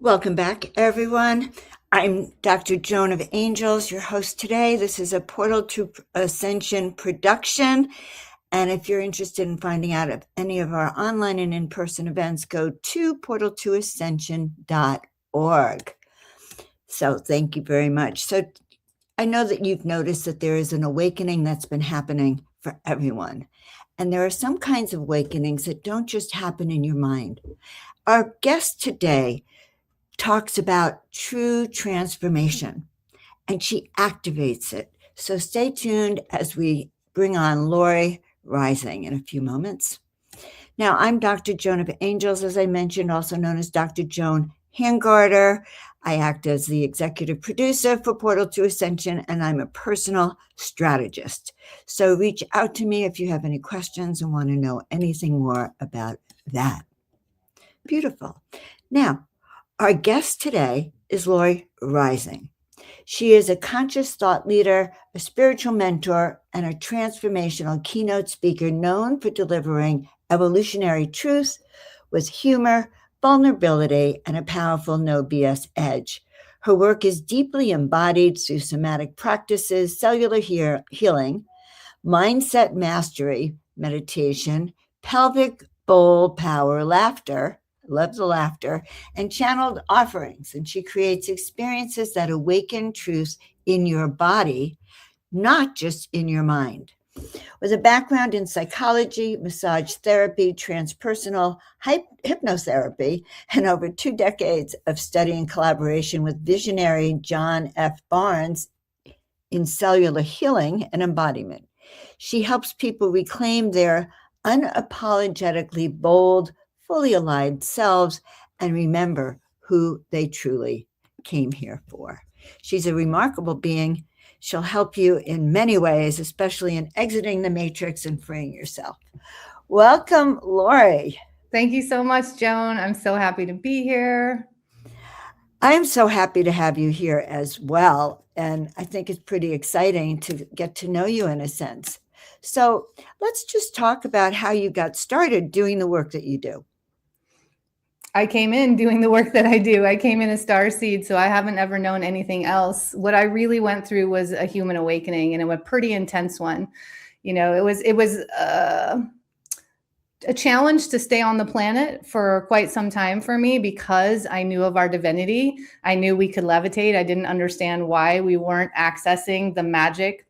Welcome back, everyone. I'm Dr. Joan of Angels, your host today. This is a Portal to Ascension production. And if you're interested in finding out of any of our online and in-person events, go to portaltoascension.org. So thank you very much. So I know that you've noticed that there is an awakening that's been happening for everyone. And there are some kinds of awakenings that don't just happen in your mind. Our guest today talks about true transformation, and she activates it. So stay tuned as we bring on Lori Reising in a few moments. Now, I'm Dr. Joan of Angels, as I mentioned, also known as Dr. Joan Hangarter. I act as the executive producer for Portal to Ascension, and I'm a personal strategist. So reach out to me if you have any questions and want to know anything more about that. Beautiful. Now, our guest today is Lori Reising. She is a conscious thought leader, a spiritual mentor, and a transformational keynote speaker known for delivering evolutionary truth with humor, vulnerability, and a powerful no BS edge. Her work is deeply embodied through somatic practices, cellular healing, mindset mastery, meditation, pelvic bowl power, laughter, love the laughter, and channeled offerings. And she creates experiences that awaken truth in your body, not just in your mind. With a background in psychology, massage therapy, transpersonal hypnotherapy, and over 2 decades of study and collaboration with visionary John F. Barnes in cellular healing and embodiment, she helps people reclaim their unapologetically bold, fully aligned selves and remember who they truly came here for. She's a remarkable being. She'll help you in many ways, especially in exiting the matrix and freeing yourself. Welcome, Lori. Thank you so much, Joan. I'm so happy to be here. I am so happy to have you here as well. And I think it's pretty exciting to get to know you in a sense. So let's just talk about how you got started doing the work that you do. I came in doing the work that I do. I came in a starseed, so I haven't ever known anything else. What I really went through was a human awakening, and it was a pretty intense one. You know, it was a challenge to stay on the planet for quite some time for me because I knew of our divinity. I knew we could levitate. I didn't understand why we weren't accessing the magic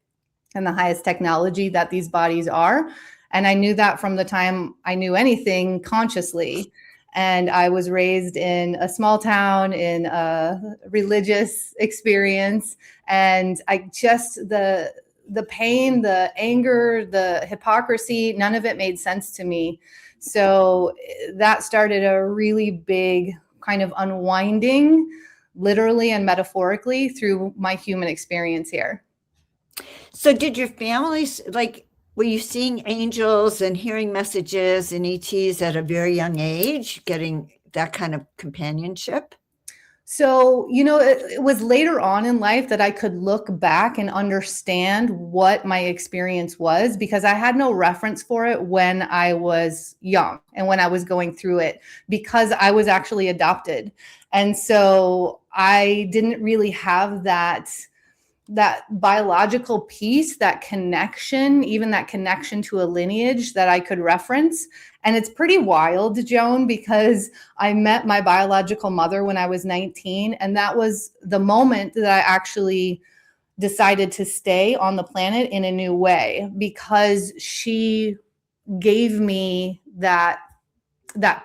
and the highest technology that these bodies are. And I knew that from the time I knew anything consciously. And I was raised in a small town in a religious experience. And I just, the pain, the anger, the hypocrisy, none of it made sense to me. So that started a really big kind of unwinding, literally and metaphorically, through my human experience here. So did your families, were you seeing angels and hearing messages and ETs at a very young age, getting that kind of companionship? So, it was later on in life that I could look back and understand what my experience was because I had no reference for it when I was young and when I was going through it because I was actually adopted. And so I didn't really have that biological piece, that connection, even that connection to a lineage that I could reference. And it's pretty wild, Joan, because I met my biological mother when I was 19. And that was the moment that I actually decided to stay on the planet in a new way because she gave me that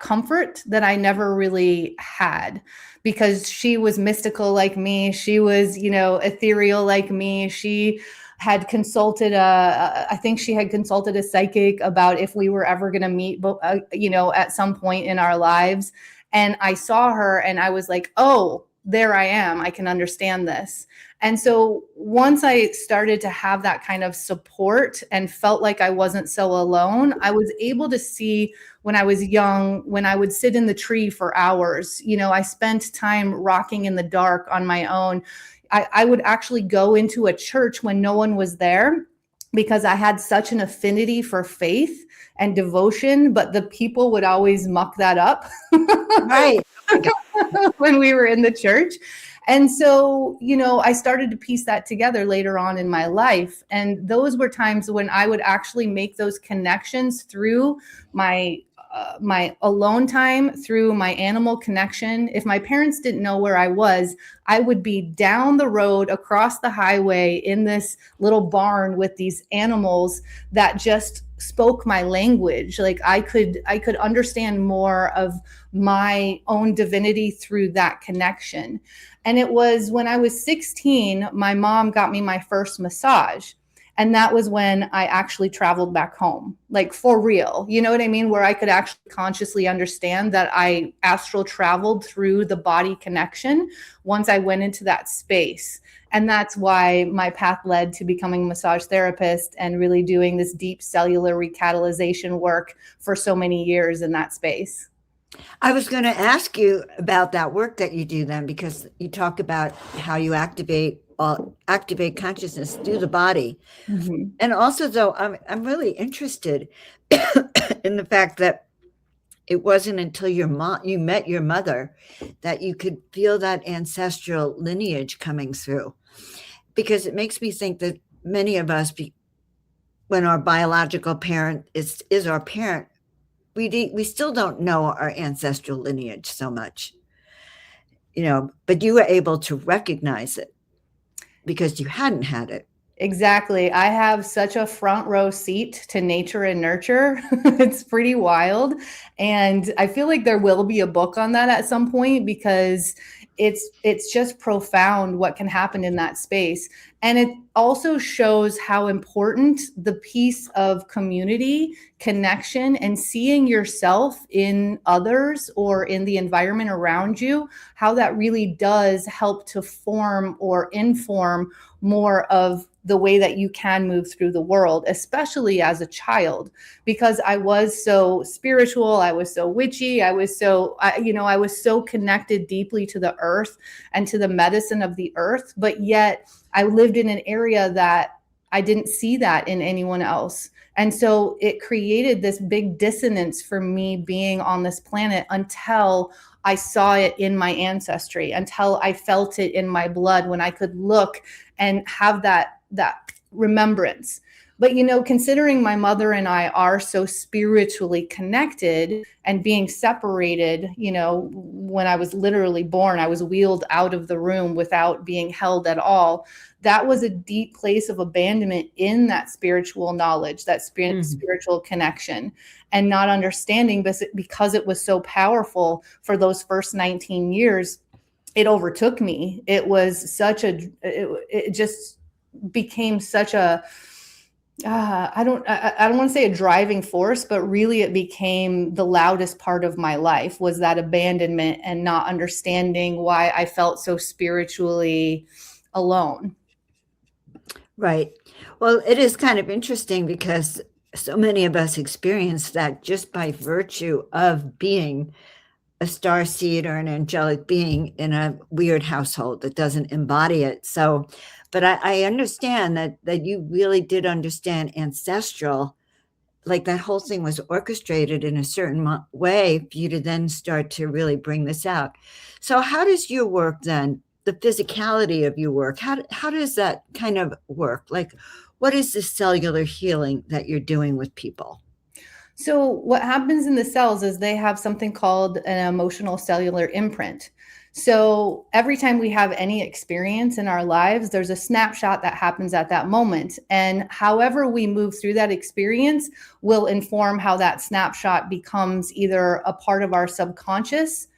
comfort that I never really had because she was mystical like me. She was, ethereal like me. She had consulted I think she had consulted a psychic about if we were ever going to meet, at some point in our lives. And I saw her and I was like, oh, there I am. I can understand this. And so once I started to have that kind of support and felt like I wasn't so alone, I was able to see when I was young, when I would sit in the tree for hours, I spent time rocking in the dark on my own. I would actually go into a church when no one was there because I had such an affinity for faith and devotion, but the people would always muck that up Right. Oh my God. when we were in the church. And so, I started to piece that together later on in my life. And those were times when I would actually make those connections through my alone time, through my animal connection. If my parents didn't know where I was, I would be down the road across the highway in this little barn with these animals that just spoke my language. Like I could understand more of my own divinity through that connection. And it was when I was 16, my mom got me my first massage. And that was when I actually traveled back home, like for real. You know what I mean? Where I could actually consciously understand that I astral traveled through the body connection once I went into that space. And that's why my path led to becoming a massage therapist and really doing this deep cellular recatalyzation work for so many years in that space. I was going to ask you about that work that you do then, because you talk about how you activate consciousness through the body. Mm-hmm. And also, though, I'm really interested in the fact that it wasn't until you met your mother that you could feel that ancestral lineage coming through, because it makes me think that many of us, when our biological parent is our parent, we still don't know our ancestral lineage so much, but you were able to recognize it because you hadn't had it. Exactly. I have such a front row seat to nature and nurture. It's pretty wild. And I feel like there will be a book on that at some point, because it's just profound what can happen in that space. And it also shows how important the piece of community, connection, and seeing yourself in others or in the environment around you, how that really does help to form or inform more of the way that you can move through the world, especially as a child, because I was so spiritual, I was so witchy, I was so connected deeply to the earth and to the medicine of the earth, but yet I lived in an area that I didn't see that in anyone else. And so it created this big dissonance for me being on this planet until I saw it in my ancestry, until I felt it in my blood, when I could look and have that remembrance. But, considering my mother and I are so spiritually connected, and being separated, when I was literally born, I was wheeled out of the room without being held at all. That was a deep place of abandonment in that spiritual knowledge, that spiritual connection, and not understanding, because it was so powerful for those first 19 years, it overtook me. It was it just became such a, I don't want to say a driving force, but really it became the loudest part of my life, was that abandonment and not understanding why I felt so spiritually alone. Right. Well, it is kind of interesting because so many of us experience that just by virtue of being a starseed or an angelic being in a weird household that doesn't embody it. So, but I understand that you really did understand ancestral, like that whole thing was orchestrated in a certain way for you to then start to really bring this out. So how does your work then, the physicality of your work, how does that kind of work? Like, what is the cellular healing that you're doing with people? So what happens in the cells is they have something called an emotional cellular imprint. So every time we have any experience in our lives, there's a snapshot that happens at that moment. And however we move through that experience will inform how that snapshot becomes either a part of our subconscious,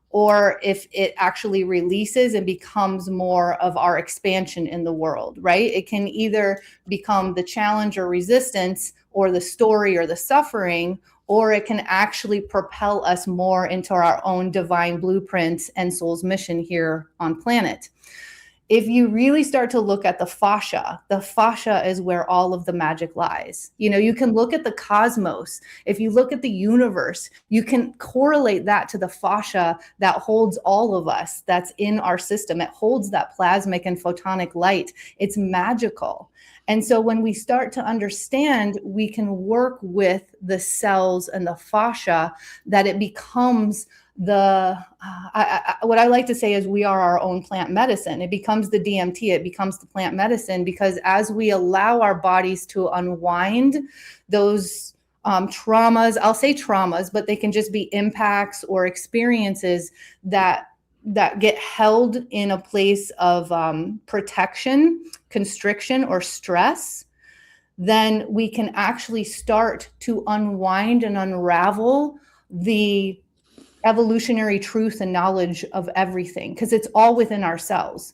or if it actually releases and becomes more of our expansion in the world, right? It can either become the challenge or resistance, or the story or the suffering, or it can actually propel us more into our own divine blueprints and soul's mission here on planet. If you really start to look at the fascia is where all of the magic lies. You can look at the cosmos. If you look at the universe, you can correlate that to the fascia that holds all of us, that's in our system. It holds that plasmic and photonic light. It's magical. And so when we start to understand, we can work with the cells and the fascia, that it becomes what I like to say is we are our own plant medicine. It becomes the DMT, it becomes the plant medicine, because as we allow our bodies to unwind those traumas, I'll say traumas, but they can just be impacts or experiences that get held in a place of protection, constriction, or stress, then we can actually start to unwind and unravel the evolutionary truth and knowledge of everything, because it's all within ourselves.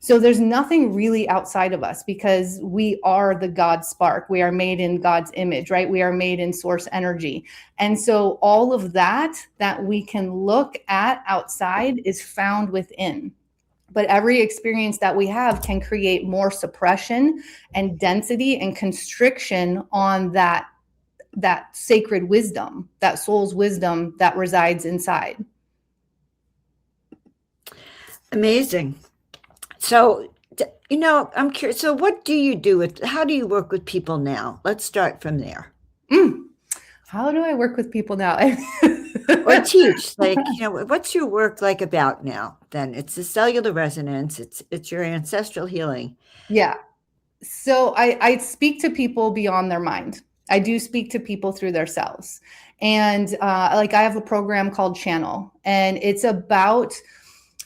So there's nothing really outside of us, because we are the God spark. We are made in God's image, right? We are made in source energy. And so all of that we can look at outside is found within. But every experience that we have can create more suppression and density and constriction on that sacred wisdom, that soul's wisdom that resides inside. Amazing. So, I'm curious. So what do you do how do you work with people now? Let's start from there. How do I work with people now? Or teach, what's your work like about now? Then it's the cellular resonance. It's your ancestral healing. Yeah. So I speak to people beyond their mind. I do speak to people through their cells. And I have a program called Channel, and it's about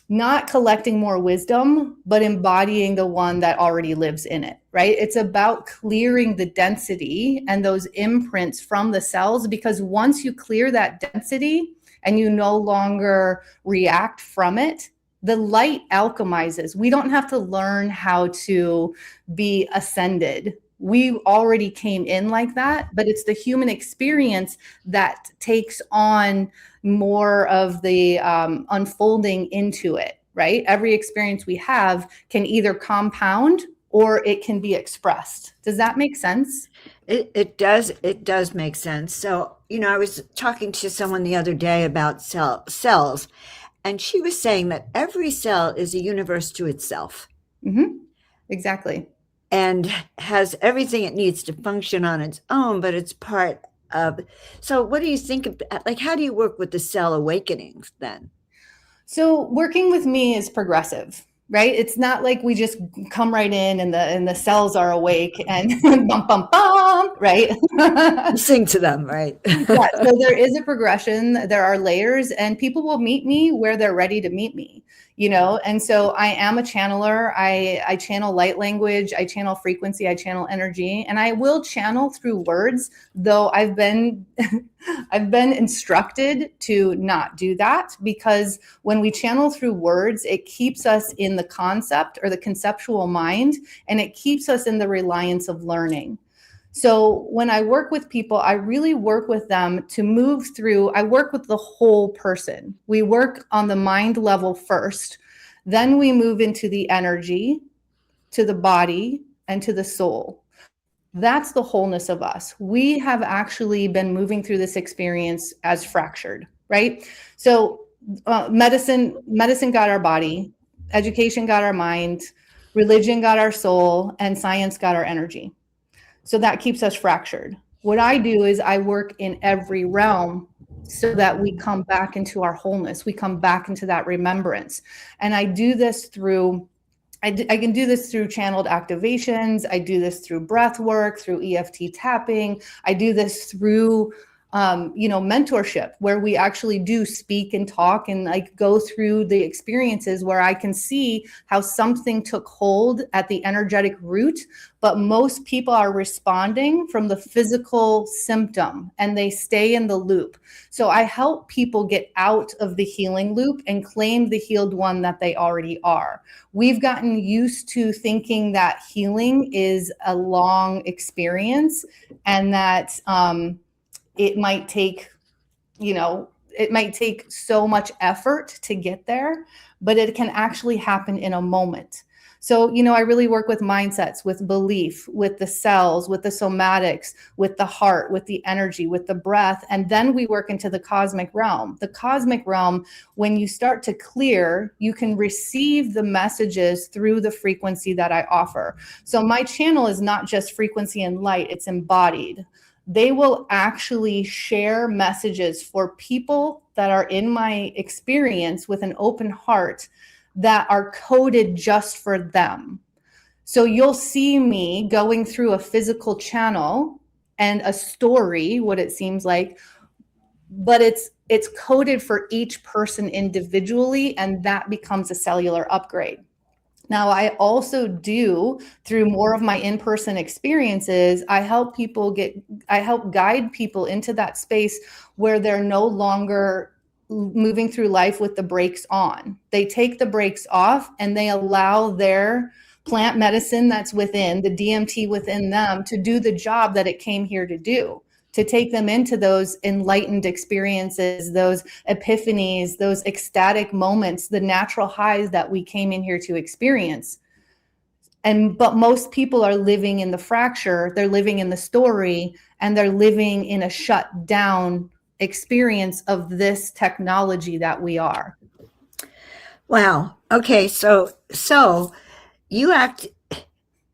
not collecting more wisdom, but embodying the one that already lives in it, right? It's about clearing the density and those imprints from the cells, because once you clear that density and you no longer react from it, the light alchemizes. We don't have to learn how to be ascended. We already came in like that, but it's the human experience that takes on more of the unfolding into it, right? Every experience we have can either compound or it can be expressed. Does that make sense? It does make sense. So, I was talking to someone the other day about cells, and she was saying that every cell is a universe to itself. Mm-hmm. Exactly. And has everything it needs to function on its own, but it's part of. So what do you think of, how do you work with the cell awakenings then? So working with me is progressive, right? It's not like we just come right in and the cells are awake and bum, bum, bum, right? Sing to them, right? Yeah, so there is a progression, there are layers, and people will meet me where they're ready to meet me, and so I am a channeler. I channel light language, I channel frequency, I channel energy, and I will channel through words, though I've been instructed to not do that, because when we channel through words, it keeps us in the concept or the conceptual mind, and it keeps us in the reliance of learning. So when I work with people, I really work with them to move through. I work with the whole person. We work on the mind level first, then we move into the energy, to the body, and to the soul. That's the wholeness of us. We have actually been moving through this experience as fractured, right? So medicine got our body, education got our mind, religion got our soul, and science got our energy. So that keeps us fractured. What I do is I work in every realm so that we come back into our wholeness. We come back into that remembrance. And I do this through, I can do this through channeled activations. I do this through breath work, through EFT tapping. I do this through mentorship, where we actually do speak and talk and go through the experiences where I can see how something took hold at the energetic root, but most people are responding from the physical symptom and they stay in the loop. So I help people get out of the healing loop and claim the healed one that they already are. We've gotten used to thinking that healing is a long experience, and that it might take so much effort to get there, but it can actually happen in a moment. So, I really work with mindsets, with belief, with the cells, with the somatics, with the heart, with the energy, with the breath. And then we work into the cosmic realm. The cosmic realm, when you start to clear, you can receive the messages through the frequency that I offer. So my channel is not just frequency and light, it's embodied. They will actually share messages for people that are in my experience with an open heart that are coded just for them. So you'll see me going through a physical channel and a story, what it seems like, but it's coded for each person individually, and that becomes a cellular upgrade. Now, I also do, through more of my in-person experiences, I help guide people into that space where they're no longer moving through life with the brakes on. They take the brakes off and they allow their plant medicine that's within, the DMT within them, to do the job that it came here to do, to take them into those enlightened experiences, those epiphanies, those ecstatic moments, the natural highs that we came in here to experience. But most people are living in the fracture, they're living in the story, and they're living in a shut down experience of this technology that we are. Wow. Okay. So you act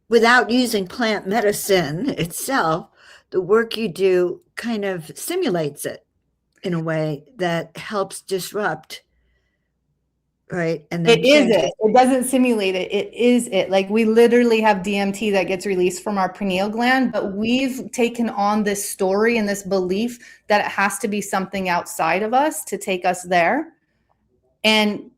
without using plant medicine itself. The work you do kind of simulates it in a way that helps disrupt, right? And then it is it. It doesn't simulate it. It is it. Like, we literally have DMT that gets released from our pineal gland, but we've taken on this story and this belief that it has to be something outside of us to take us there. And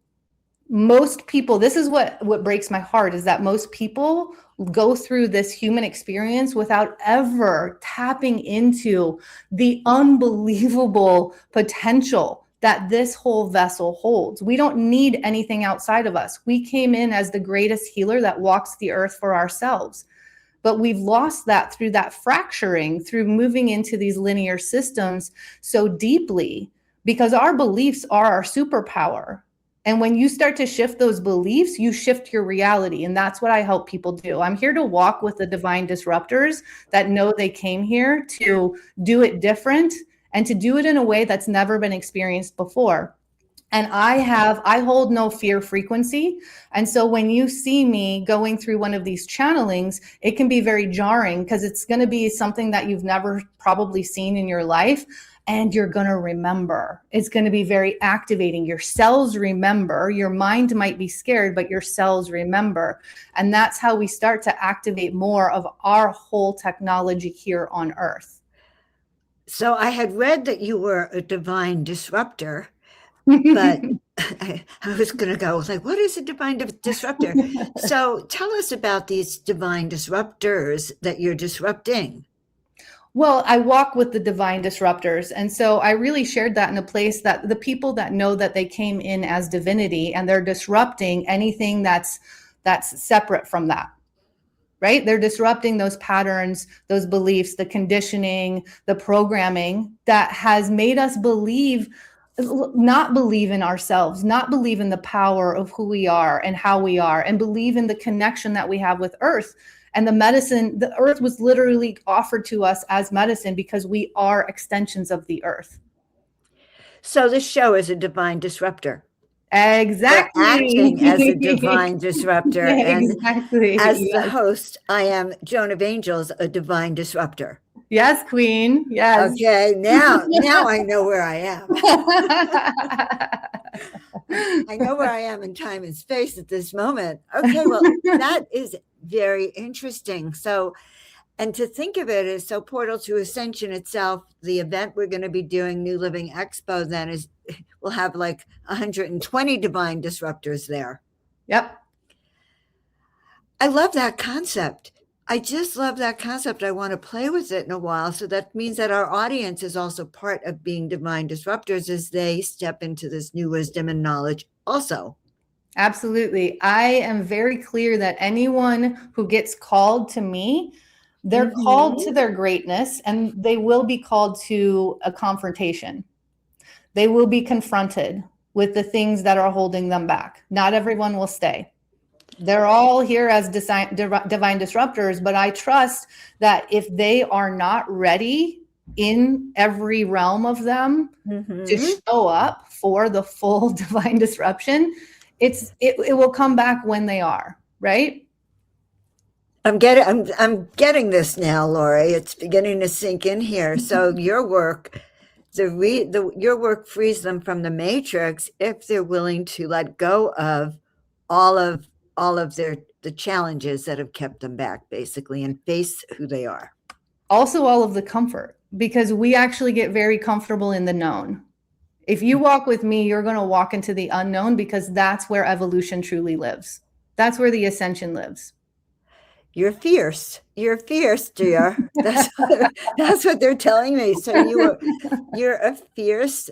most people, this is what breaks my heart, is that most people go through this human experience without ever tapping into the unbelievable potential that this whole vessel holds. We don't need anything outside of us. We came in as the greatest healer that walks the earth for ourselves. But we've lost that through that fracturing, through moving into these linear systems so deeply, because our beliefs are our superpower. And when you start to shift those beliefs, you shift your reality. And that's what I help people do. I'm here to walk with the divine disruptors that know they came here to do it different and to do it in a way that's never been experienced before. And I hold no fear frequency. And so when you see me going through one of these channelings, it can be very jarring because it's going to be something that you've never probably seen in your life. And you're going to remember. It's going to be very activating. Your cells remember. Your mind might be scared, but your cells remember. And that's how we start to activate more of our whole technology here on Earth. So I had read that you were a divine disruptor, but I was going to go like, what is a divine disruptor? So tell us about these divine disruptors that you're disrupting. Well, I walk with the divine disruptors. And so I really shared that in a place that the people that know that they came in as divinity and they're disrupting anything that's separate from that, right? They're disrupting those patterns, those beliefs, the conditioning, the programming that has made us not believe in ourselves, not believe in the power of who we are and how we are, and believe in the connection that we have with Earth. And the medicine, the Earth was literally offered to us as medicine because we are extensions of the Earth. So this show is a divine disruptor. Exactly. We're acting as a divine disruptor. And exactly. as the host, I am Joan of Angels, a divine disruptor. Yes, Queen. Yes. Okay, now I know where I am. I know where I am in time and space at this moment. Okay, well, that is very interesting. So, and to think of it as so Portal to Ascension itself, the event we're going to be doing, New Living Expo, then we'll have like 120 divine disruptors there. Yep. I love that concept. I just love that concept. I want to play with it in a while. So that means that our audience is also part of being divine disruptors as they step into this new wisdom and knowledge also. Absolutely. I am very clear that anyone who gets called to me, they're called to their greatness, and they will be called to a confrontation. They will be confronted with the things that are holding them back. Not everyone will stay. They're all here as divine disruptors, but I trust that if they are not ready in every realm of them to show up for the full divine disruption, it will come back when they are, right? I'm getting this now, Lori. It's beginning to sink in here. So your work, your work frees them from the matrix if they're willing to let go of all of the challenges that have kept them back, basically, and face who they are. Also, all of the comfort, because we actually get very comfortable in the known. If you walk with me, you're going to walk into the unknown, because that's where evolution truly lives. That's where the ascension lives. You're fierce, dear. That's what they're telling me. So you're a fierce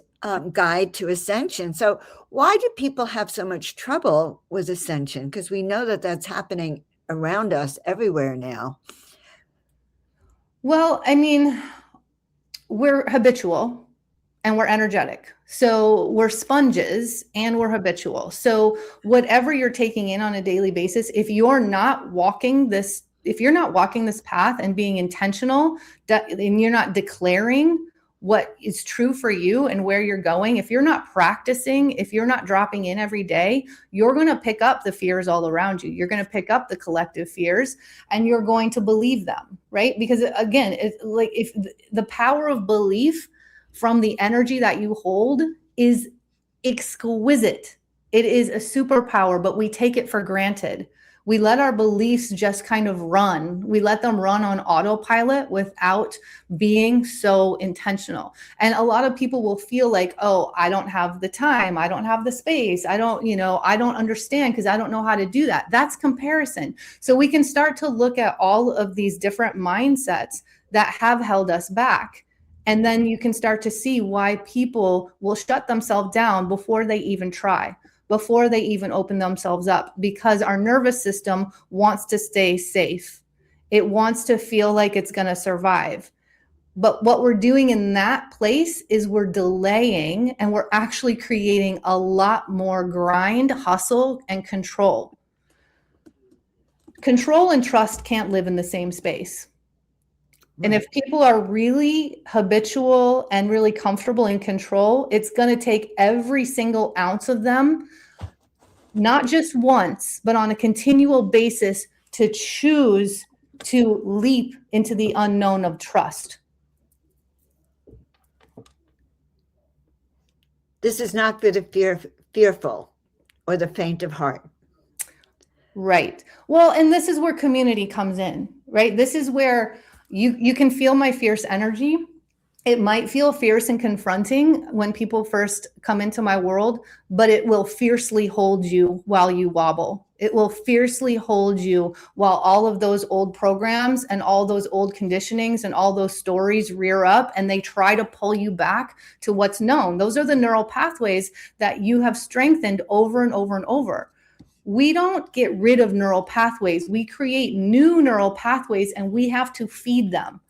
guide to ascension. So why do people have so much trouble with ascension? Because we know that that's happening around us everywhere now. Well, I mean, we're habitual and we're energetic. So we're sponges and we're habitual. So whatever you're taking in on a daily basis, if you're not walking this path and being intentional, and you're not declaring what is true for you and where you're going, if you're not practicing, if you're not dropping in every day, you're going to pick up the fears all around you. You're going to pick up the collective fears and you're going to believe them, right? Because again, it's like, if the power of belief from the energy that you hold is exquisite. It is a superpower, but we take it for granted. We let our beliefs just kind of run. We let them run on autopilot without being so intentional. And a lot of people will feel like, oh, I don't have the time. I don't have the space. I don't understand because I don't know how to do that. That's comparison. So we can start to look at all of these different mindsets that have held us back. And then you can start to see why people will shut themselves down before they even try, before they even open themselves up, because our nervous system wants to stay safe. It wants to feel like it's going to survive. But what we're doing in that place is we're delaying, and we're actually creating a lot more grind, hustle, and control. Control and trust can't live in the same space. And if people are really habitual and really comfortable in control, it's going to take every single ounce of them, not just once, but on a continual basis, to choose to leap into the unknown of trust. This is not for the fearful or the faint of heart. Right. Well, and this is where community comes in, right? This is where you can feel my fierce energy. It might feel fierce and confronting when people first come into my world, but it will fiercely hold you while you wobble. It will fiercely hold you while all of those old programs and all those old conditionings and all those stories rear up and they try to pull you back to what's known. Those are the neural pathways that you have strengthened over and over and over. We don't get rid of neural pathways. We create new neural pathways and we have to feed them.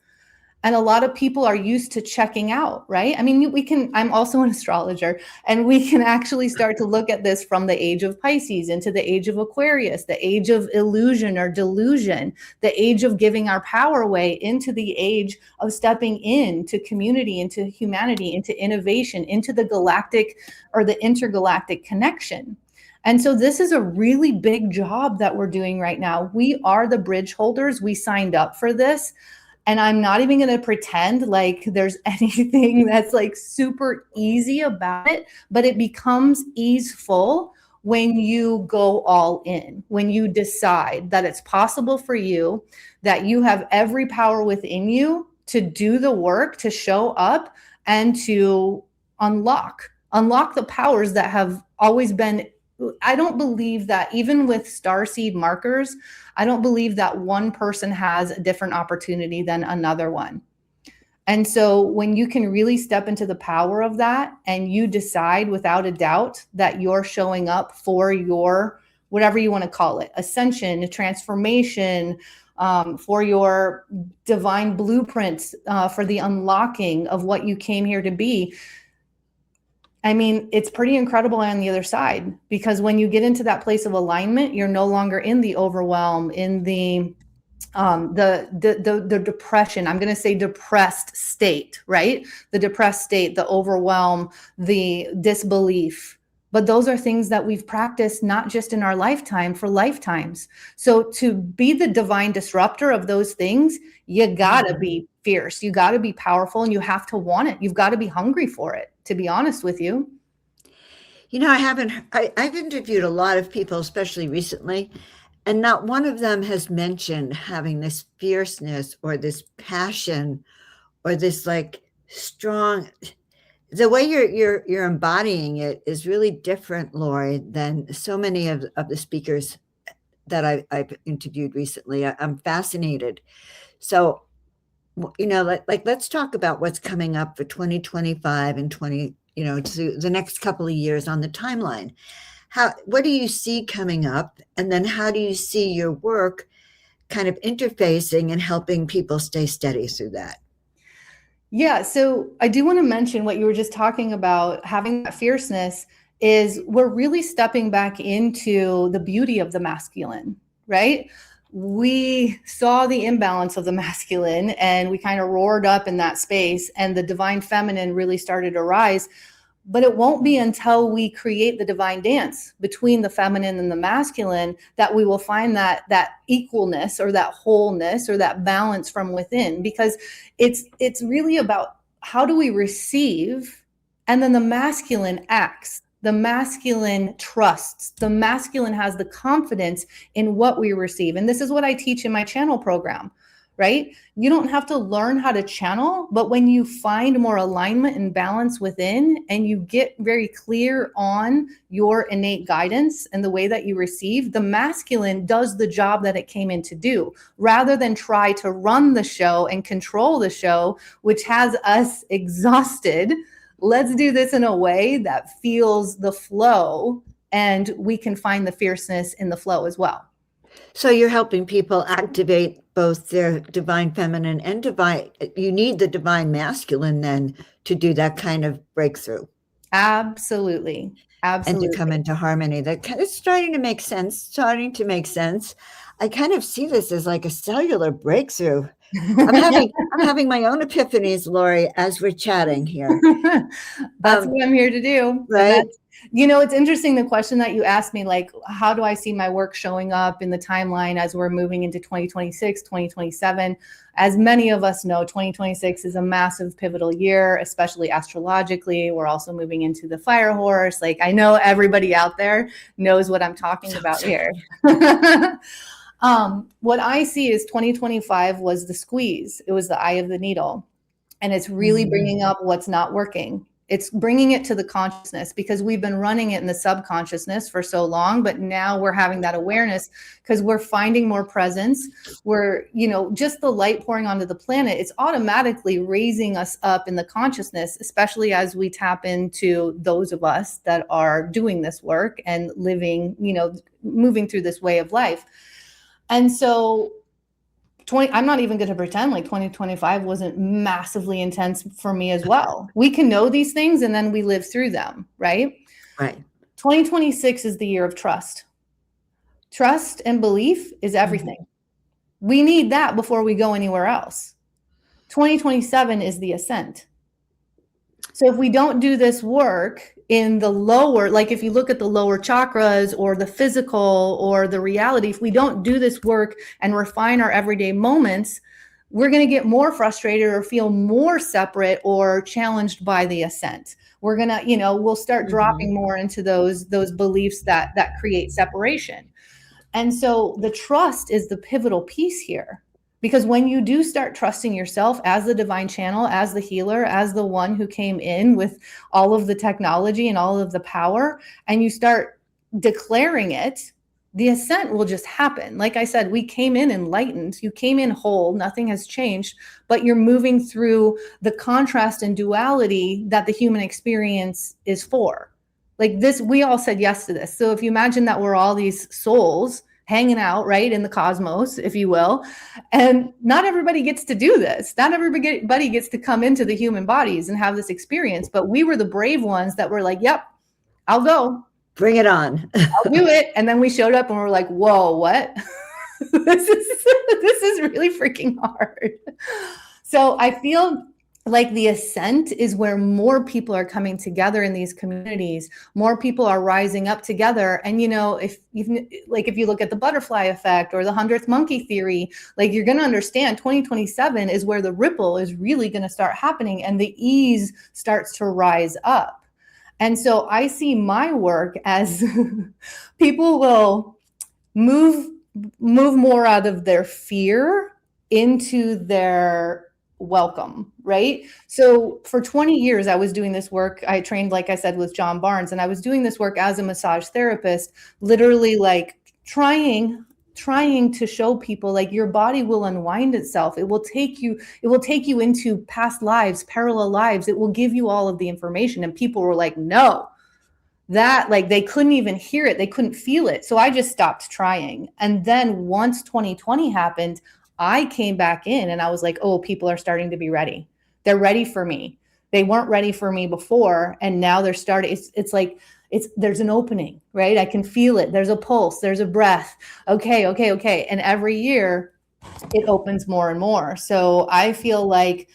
And a lot of people are used to checking out, right? I mean, I'm also an astrologer, and we can actually start to look at this from the age of Pisces into the age of Aquarius, the age of illusion or delusion, the age of giving our power away, into the age of stepping into community, into humanity, into innovation, into the galactic or the intergalactic connection. And so this is a really big job that we're doing right now. We are the bridge holders. We signed up for this. And I'm not even going to pretend like there's anything that's like super easy about it, but it becomes easeful when you go all in, when you decide that it's possible for you, that you have every power within you to do the work, to show up and to unlock the powers that have always been. I don't believe that even with starseed markers, I don't believe that one person has a different opportunity than another one. And so when you can really step into the power of that and you decide without a doubt that you're showing up for your, whatever you want to call it, ascension, transformation, for your divine blueprints, for the unlocking of what you came here to be, I mean, it's pretty incredible on the other side, because when you get into that place of alignment, you're no longer in the overwhelm, in the depression. I'm going to say depressed state, right? The depressed state, the overwhelm, the disbelief. But those are things that we've practiced not just in our lifetime, for lifetimes. So to be the divine disruptor of those things, you gotta be fierce, you gotta be powerful, and you have to want it. You've got to be hungry for it, to be honest with you. You know, I've interviewed a lot of people, especially recently, and not one of them has mentioned having this fierceness or this passion or this like strong, the way you're embodying it is really different, Lori, than so many of the speakers that I've interviewed recently. I'm fascinated. So, you know, let's talk about what's coming up for 2025 and 20, you know, to the next couple of years on the timeline. What do you see coming up? And then how do you see your work kind of interfacing and helping people stay steady through that? Yeah, so I do want to mention what you were just talking about, having that fierceness, is we're really stepping back into the beauty of the masculine, right? We saw the imbalance of the masculine and we kind of roared up in that space, and the divine feminine really started to rise. But it won't be until we create the divine dance between the feminine and the masculine that we will find that equalness or that wholeness or that balance from within, because it's really about how do we receive, and then the masculine acts. The masculine trusts. The masculine has the confidence in what we receive. And this is what I teach in my channel program, right? You don't have to learn how to channel, but when you find more alignment and balance within, and you get very clear on your innate guidance and the way that you receive, the masculine does the job that it came in to do, rather than try to run the show and control the show, which has us exhausted. Let's do this in a way that feels the flow, and we can find the fierceness in the flow as well. So you're helping people activate both their divine feminine and you need the divine masculine then to do that kind of breakthrough. Absolutely. Absolutely. And to come into harmony. That kind of starting to make sense. I kind of see this as like a cellular breakthrough. I'm having my own epiphanies, Lori, as we're chatting here. That's what I'm here to do. Right. You know, it's interesting, the question that you asked me, like, how do I see my work showing up in the timeline as we're moving into 2026, 2027? As many of us know, 2026 is a massive pivotal year, especially astrologically. We're also moving into the fire horse. Like, I know everybody out there knows what I'm talking about here. What I see is 2025 was the squeeze. It was the eye of the needle. And it's really bringing up what's not working. It's bringing it to the consciousness, because we've been running it in the subconsciousness for so long, but now we're having that awareness because we're finding more presence. We're, you know, just the light pouring onto the planet, it's automatically raising us up in the consciousness, especially as we tap into those of us that are doing this work and living, you know, moving through this way of life. And so I'm not even going to pretend like 2025 wasn't massively intense for me as well. We can know these things and then we live through them, right? Right. 2026 is the year of trust. Trust and belief is everything. We need that before we go anywhere else. 2027 is the ascent. So if we don't do this work in the lower, like if you look at the lower chakras or the physical or the reality, if we don't do this work and refine our everyday moments, we're going to get more frustrated or feel more separate or challenged by the ascent. We're going to, you know, we'll start dropping more into those beliefs that create separation. And so the trust is the pivotal piece here. Because when you do start trusting yourself as the divine channel, as the healer, as the one who came in with all of the technology and all of the power, and you start declaring it, the ascent will just happen. Like I said, we came in enlightened. You came in whole. Nothing has changed, but you're moving through the contrast and duality that the human experience is for. Like this, we all said yes to this. So if you imagine that we're all these souls hanging out, right, in the cosmos, if you will. And not everybody gets to do this. Not everybody gets to come into the human bodies and have this experience. But we were the brave ones that were like, yep, I'll go. Bring it on. I'll do it. And then we showed up and we're like, whoa, what? this is really freaking hard. So I feel like the ascent is where more people are coming together in these communities. More people are rising up together. And, you know, if you look at the butterfly effect or the 100th monkey theory, like, you're going to understand 2027 is where the ripple is really going to start happening and the ease starts to rise up. And so I see my work as people will move more out of their fear into their welcome, right? So for 20 years, I was doing this work. I trained, like I said, with John Barnes, and I was doing this work as a massage therapist, literally like trying to show people, like, your body will unwind itself. It will take you into past lives, parallel lives. It will give you all of the information. And people were like, no, that, like, they couldn't even hear it. They couldn't feel it. So I just stopped trying. And then once 2020 happened, I came back in and I was like, oh, people are starting to be ready. They're ready for me. They weren't ready for me before. And now they're starting. It's like, there's an opening, right? I can feel it. There's a pulse, there's a breath. Okay. And every year it opens more and more. So I feel like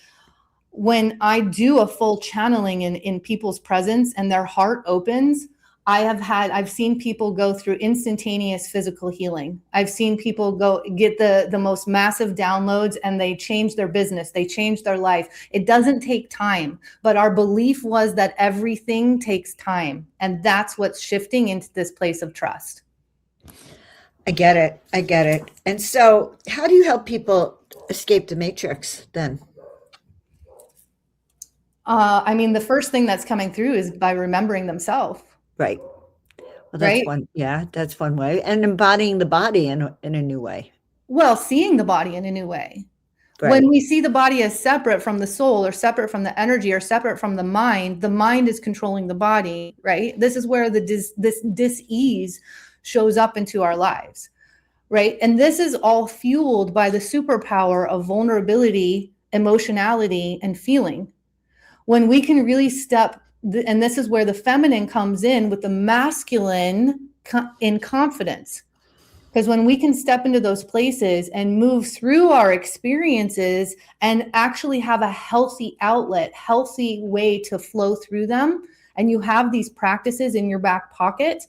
when I do a full channeling in people's presence and their heart opens, I've seen people go through instantaneous physical healing. I've seen people go get the most massive downloads and they change their business. They change their life. It doesn't take time, but our belief was that everything takes time. And that's what's shifting into this place of trust. I get it. And so how do you help people escape the matrix then? I mean, the first thing that's coming through is by remembering themselves. Right. Well, that's one. Yeah, that's one way. And embodying the body in a new way. Well, seeing the body in a new way. Right. When we see the body as separate from the soul or separate from the energy or separate from the mind is controlling the body, right? This is where this dis-ease shows up into our lives, right? And this is all fueled by the superpower of vulnerability, emotionality, and feeling. When we can really and this is where the feminine comes in with the masculine in confidence. Because when we can step into those places and move through our experiences and actually have a healthy outlet, healthy way to flow through them, and you have these practices in your back pocket,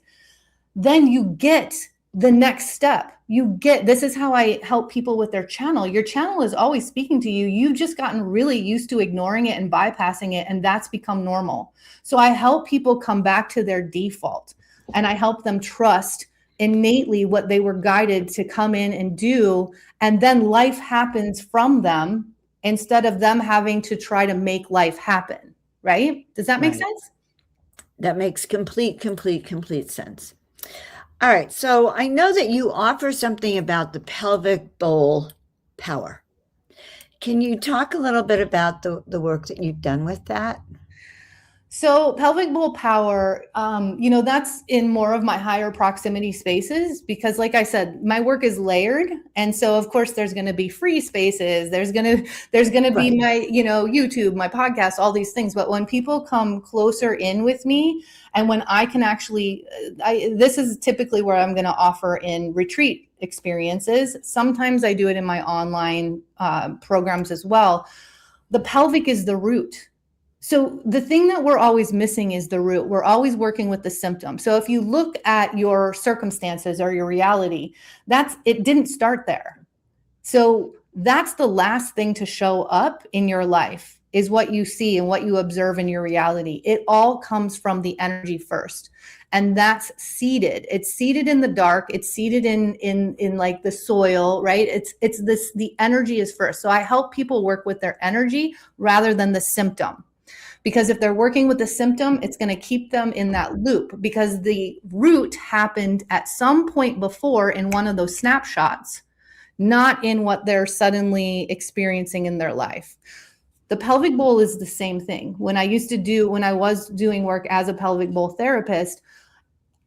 then you get the next step. This is how I help people with their channel. Your channel is always speaking to you. You've just gotten really used to ignoring it and bypassing it, and that's become normal. So I help people come back to their default, and I help them trust innately what they were guided to come in and do, and then life happens from them instead of them having to try to make life happen, right? Does that make sense? That makes complete sense. All right. So I know that you offer something about the pelvic bowl power. Can you talk a little bit about the work that you've done with that? So pelvic bowl power, that's in more of my higher proximity spaces, because like I said, my work is layered. And so of course there's going to be free spaces. There's going to be my, YouTube, my podcast, all these things. But when people come closer in with me, and when I can actually, this is typically where I'm going to offer in retreat experiences. Sometimes I do it in my online programs as well. The pelvic is the root. So the thing that we're always missing is the root. We're always working with the symptom. So if you look at your circumstances or your reality, it didn't start there. So that's the last thing to show up in your life, is what you see and what you observe in your reality. It all comes from the energy first. And that's seated. It's seated in the dark. It's seated in like the soil, right? The energy is first. So I help people work with their energy rather than the symptom. Because if they're working with the symptom, it's going to keep them in that loop, because the root happened at some point before in one of those snapshots, not in what they're suddenly experiencing in their life. The pelvic bowl is the same thing. When I was doing work as a pelvic bowl therapist,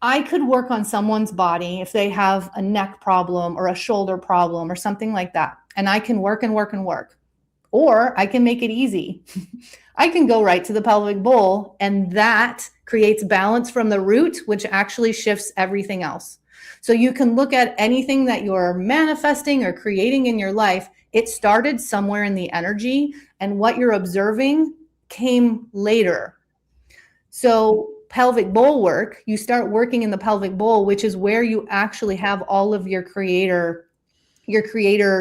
I could work on someone's body if they have a neck problem or a shoulder problem or something like that. And I can work and work and work. Or I can make it easy. I can go right to the pelvic bowl, and that creates balance from the root, which actually shifts everything else. So you can look at anything that you're manifesting or creating in your life. It started somewhere in the energy, and what you're observing came later. So pelvic bowl work, you start working in the pelvic bowl, which is where you actually have all of your creator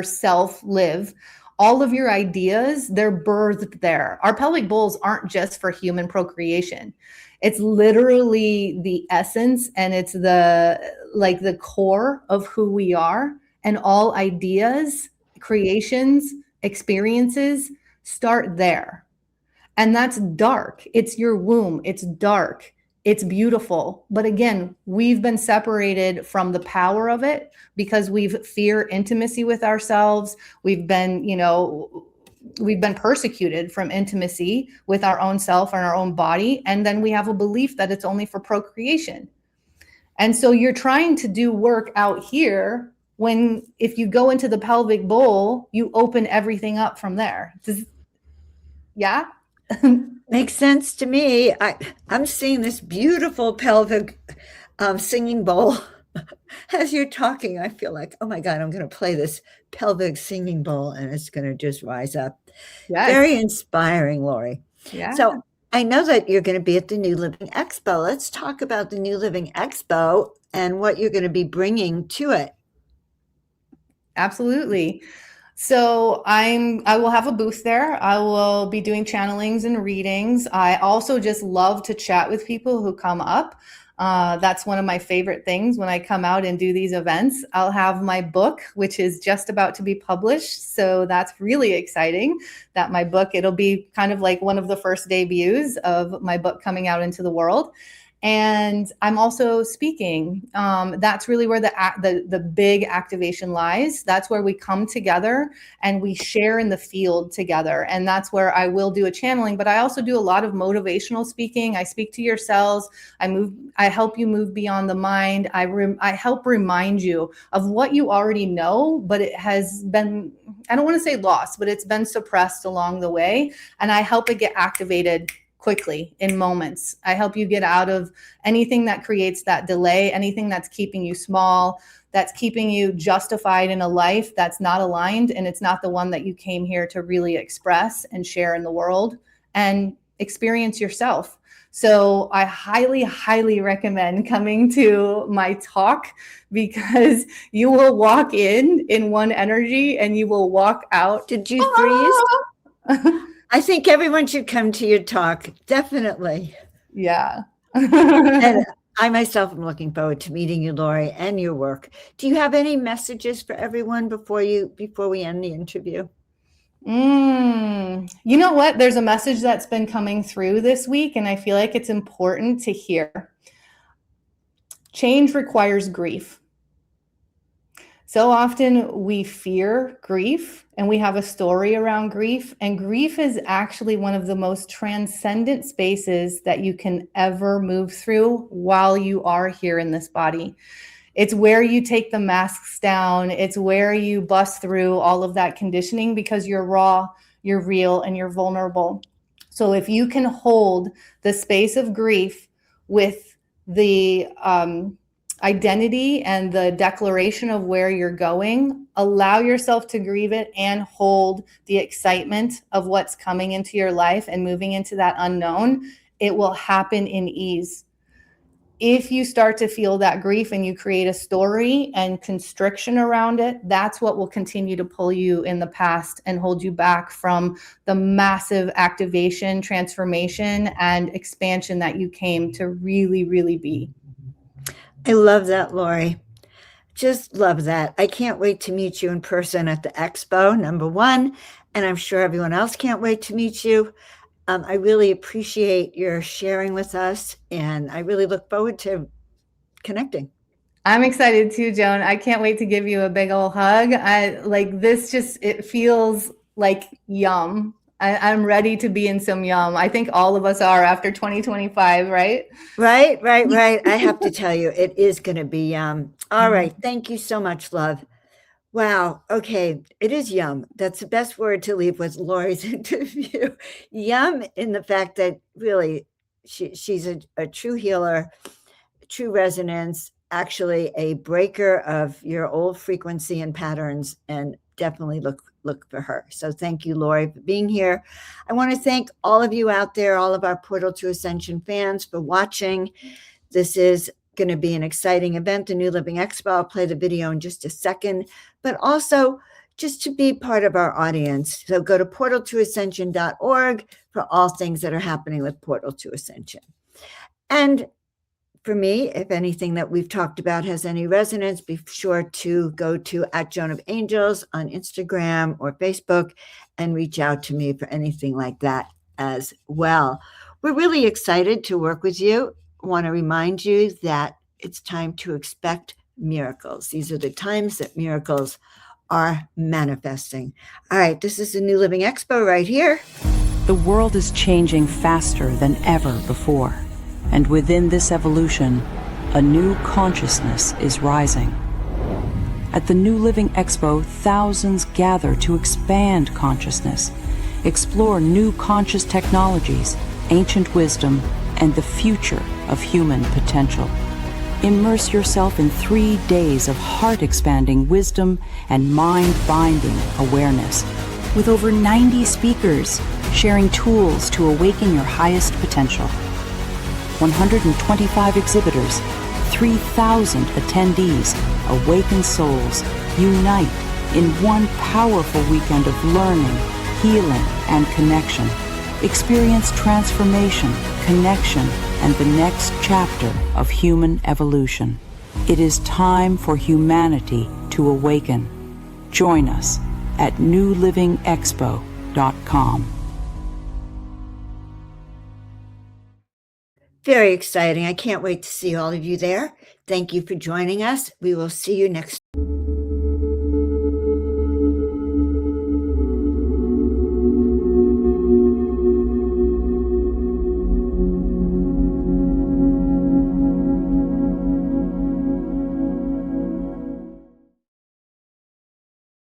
self live. All of your ideas, they're birthed there. Our pelvic bowls aren't just for human procreation. It's literally the essence, and it's the core of who we are. And all ideas, creations, experiences start there. And that's dark. It's your womb. It's dark. It's beautiful. But again, we've been separated from the power of it because we've fear intimacy with ourselves. We've been persecuted from intimacy with our own self and our own body. And then we have a belief that it's only for procreation. And so you're trying to do work out here when, if you go into the pelvic bowl, you open everything up from there. Yeah? Makes sense to me. I'm seeing this beautiful pelvic singing bowl. As you're talking, I feel like, oh my God, I'm going to play this pelvic singing bowl and it's going to just rise up. Yes. Very inspiring, Lori. Yeah. So I know that you're going to be at the New Living Expo. Let's talk about the New Living Expo and what you're going to be bringing to it. Absolutely. So I will have a booth there. I will be doing channelings and readings. I also just love to chat with people who come up. That's one of my favorite things when I come out and do these events. I'll have my book, which is just about to be published. So that's really exciting that my book, it'll be kind of like one of the first debuts of my book coming out into the world. And I'm also speaking. That's really where the big activation lies. That's where we come together and we share in the field together. And that's where I will do a channeling, but I also do a lot of motivational speaking. I speak to your cells. I help you move beyond the mind. I help remind you of what you already know, but it has been, I don't want to say lost, but it's been suppressed along the way. And I help it get activated quickly in moments. I help you get out of anything that creates that delay, anything that's keeping you small, that's keeping you justified in a life that's not aligned, and it's not the one that you came here to really express and share in the world and experience yourself. So I highly, highly recommend coming to my talk, because you will walk in one energy and you will walk out. Did you freeze? I think everyone should come to your talk. Definitely. Yeah. And I myself am looking forward to meeting you, Lori, and your work. Do you have any messages for everyone before we end the interview? You know what? There's a message that's been coming through this week, and I feel like it's important to hear. Change requires grief. So often we fear grief and we have a story around grief, and grief is actually one of the most transcendent spaces that you can ever move through while you are here in this body. It's where you take the masks down. It's where you bust through all of that conditioning, because you're raw, you're real, and you're vulnerable. So if you can hold the space of grief with the identity and the declaration of where you're going, allow yourself to grieve it and hold the excitement of what's coming into your life and moving into that unknown, it will happen in ease. If you start to feel that grief and you create a story and constriction around it, that's what will continue to pull you in the past and hold you back from the massive activation, transformation, and expansion that you came to really, really be. I love that, Lori. Just love that. I can't wait to meet you in person at the expo, number one, and I'm sure everyone else can't wait to meet you. I really appreciate your sharing with us, and I really look forward to connecting. I'm excited too, Joan. I can't wait to give you a big old hug. It feels like yum. I'm ready to be in some yum. I think all of us are after 2025, right? Right. I have to tell you, it is going to be yum. All right. Thank you so much, love. Wow. Okay. It is yum. That's the best word to leave with Lori's interview. Yum in the fact that really she's a true healer, true resonance, actually a breaker of your old frequency and patterns, and definitely look for her. So thank you, Lori, for being here. I want to thank all of you out there, all of our Portal to Ascension fans, for watching. This is going to be an exciting event, the New Living Expo. I'll play the video in just a second, but also just to be part of our audience. So go to portaltoascension.org for all things that are happening with Portal to Ascension. And for me, if anything that we've talked about has any resonance, be sure to go to @JoanOfAngels on Instagram or Facebook and reach out to me for anything like that as well. We're really excited to work with you. I want to remind you that it's time to expect miracles. These are the times that miracles are manifesting. All right, this is the New Living Expo right here. The world is changing faster than ever before. And within this evolution, a new consciousness is rising. At the New Living Expo, thousands gather to expand consciousness, explore new conscious technologies, ancient wisdom, and the future of human potential. Immerse yourself in 3 days of heart-expanding wisdom and mind-binding awareness, with over 90 speakers sharing tools to awaken your highest potential. 125 exhibitors, 3,000 attendees, awakened souls unite in one powerful weekend of learning, healing, and connection. Experience transformation, connection, and the next chapter of human evolution. It is time for humanity to awaken. Join us at newlivingexpo.com. Very exciting. I can't wait to see all of you there. Thank you for joining us. We will see you next.